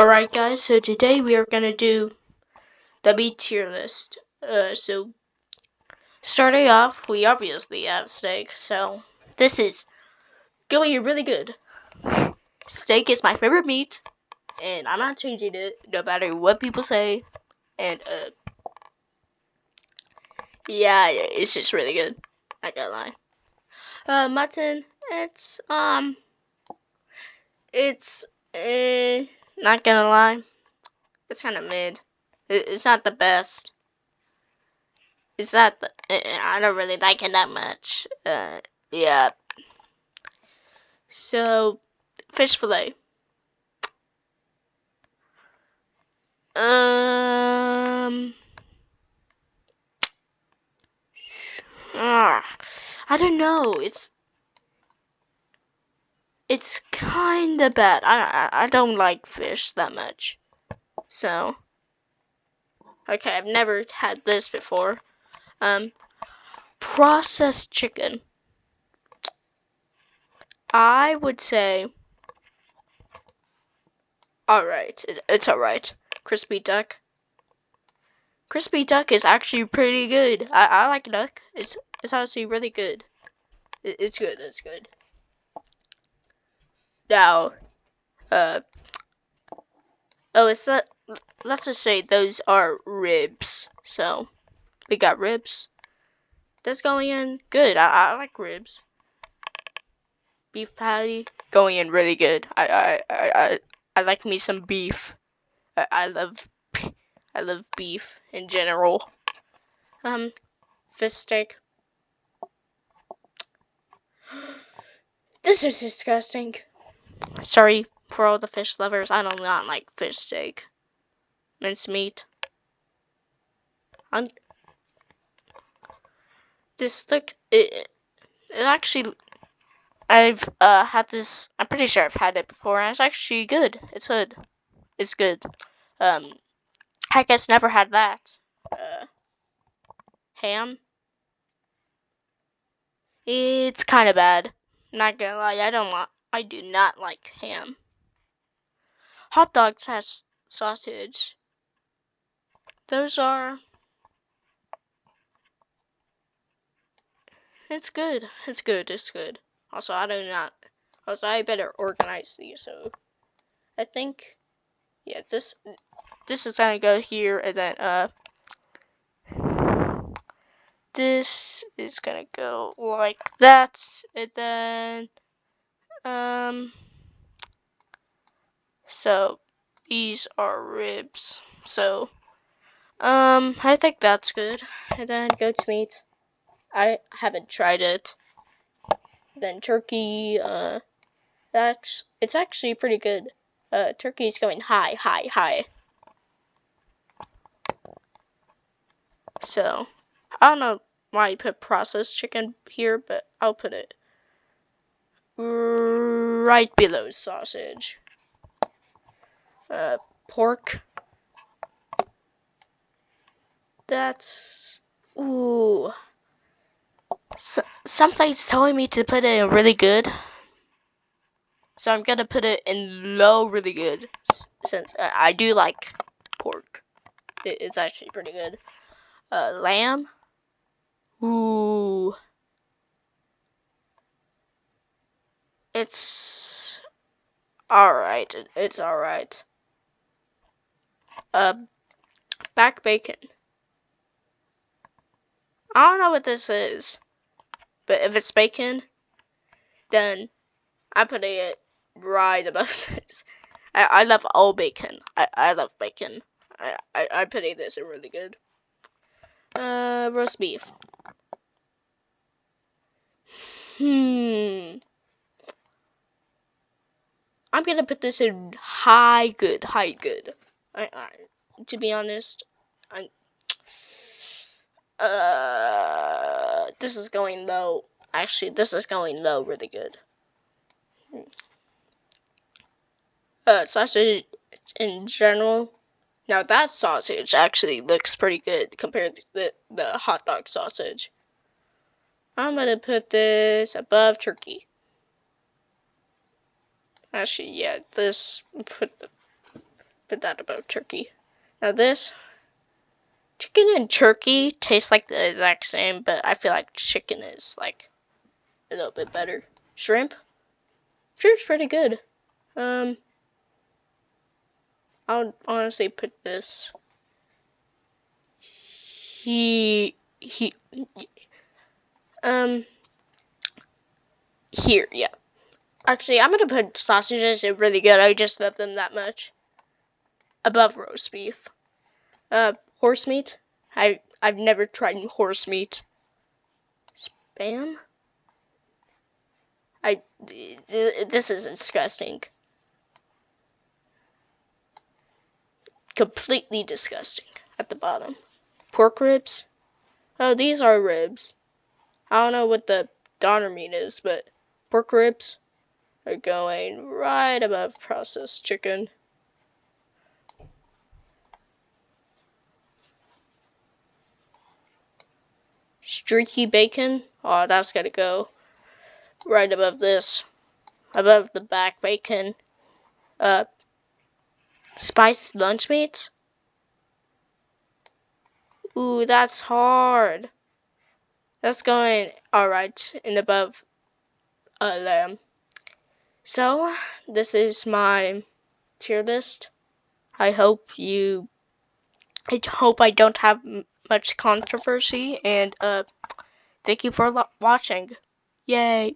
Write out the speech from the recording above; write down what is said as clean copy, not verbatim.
Alright guys, so today we are gonna do the B tier list. So starting off, we obviously have steak, so this is going to be really good. Steak is my favorite meat, and I'm not changing it, no matter what people say. And yeah, it's just really good. Not gonna lie. Mutton, it's not gonna lie, it's kind of mid. It's not the best. It's not the, I don't really like it that much. Yeah. So, fish fillet. Um, I don't know. It's kind of bad. I don't like fish that much. So, okay, I've never had this before. Processed chicken. I would say, alright. It's alright. Crispy duck. Crispy duck is actually pretty good. I like duck. It's actually really good. It's good. It's good. Now, it's not. Let's just say those are ribs. So we got ribs. That's going in good. I like ribs. Beef patty going in really good. I like me some beef. I love beef in general. Fish steak. This is disgusting. Sorry for all the fish lovers. I do not like fish steak. Mincemeat. This look it actually I've had this. I'm pretty sure I've had it before, and it's actually good. It's good. It's good. I guess never had that. Ham. It's kind of bad. Not gonna lie, I do not like ham. Hot dogs has sausage. Those are. It's good. It's good. It's good. Also, I better organize these. So I think, yeah, this is gonna go here, and then this is gonna go like that, and then so these are ribs. So I think that's good. And then goat's meat. I haven't tried it. Then turkey. It's actually pretty good. Turkey's going high, high, high. So I don't know why you put processed chicken here, but I'll put it right below sausage. Pork. That's ooh. Something's telling me to put it in really good, so I'm gonna put it in low, really good, since I do like pork. It's actually pretty good. Lamb. Ooh. It's alright. It's alright. Back bacon. I don't know what this is, but if it's bacon, then I'm putting it right above this. I love all bacon. I love bacon. I'm putting this in really good. Roast beef. I'm gonna put this in high good. High good. To be honest, this is going low. Actually, this is going low really good. Sausage in general. Now that sausage actually looks pretty good compared to the hot dog sausage. I'm gonna put this above turkey. Actually, yeah, put that above turkey. Now this, chicken and turkey taste like the exact same, but I feel like chicken is like a little bit better. Shrimp? Shrimp's pretty good. I would honestly put this here, yeah. Actually, I'm gonna put sausages. They're really good. I just love them that much. Above roast beef. Horse meat. I've never tried horse meat. Spam. This is disgusting. Completely disgusting. At the bottom. Pork ribs. Oh, these are ribs. I don't know what the donor meat is, but pork ribs are going right above processed chicken. Streaky bacon. Oh, that's gotta go right above this. Above the back bacon. Spiced lunch meat. Ooh, that's hard. That's going alright and above lamb. So, this is my tier list. I hope I don't have much controversy, and thank you for watching. Yay!